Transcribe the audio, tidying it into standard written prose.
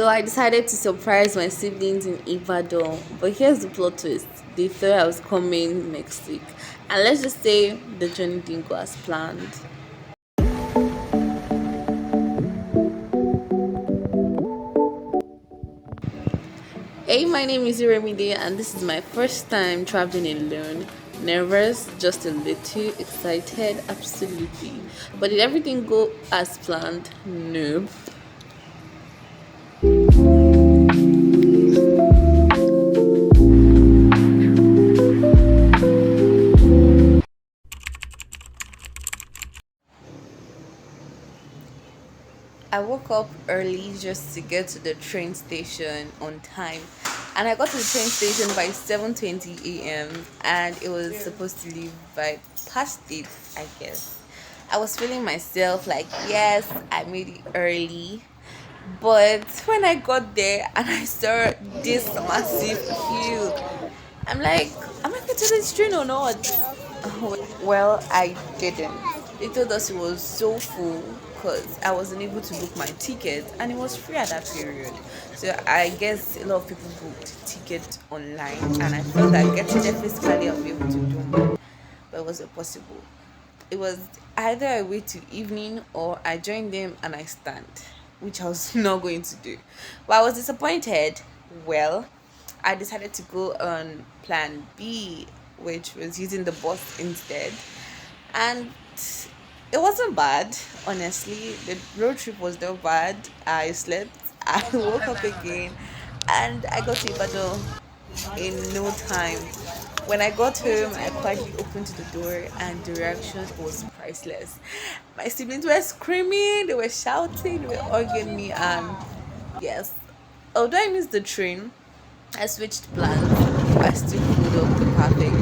So I decided to surprise my siblings in Ibadan. But here's the plot twist. They thought I was coming next week. And let's just say the journey didn't go as planned. Hey, my name is Iremide and this is my first time traveling alone. Nervous, just a little excited, absolutely. But did everything go as planned? Nope. I woke up early just to get to the train station on time. And I got to the train station by 7:20 a.m. and it was supposed to leave by past 8, I guess. I was feeling myself like, yes, I made it early. But when I got there and I saw this massive queue, I'm like, am I going to this train or not? Well, I didn't. They told us it was so full because I wasn't able to book my ticket and it was free at that period. So I guess a lot of people booked tickets online and I felt that getting there physically I'll be able to do more, but it wasn't possible. It was either I wait till evening or I join them and I stand, which I was not going to do. But I was disappointed. Well, I decided to go on plan B, which was using the bus instead. And it wasn't bad, honestly. The road trip was not bad. I slept, I woke up again, and I got to Ibadan in no time. When I got home, I quietly opened the door, and the reaction was priceless. My siblings were screaming, they were shouting, they were arguing me, and yes, although I missed the train, I switched plans, but I still pulled up the perfect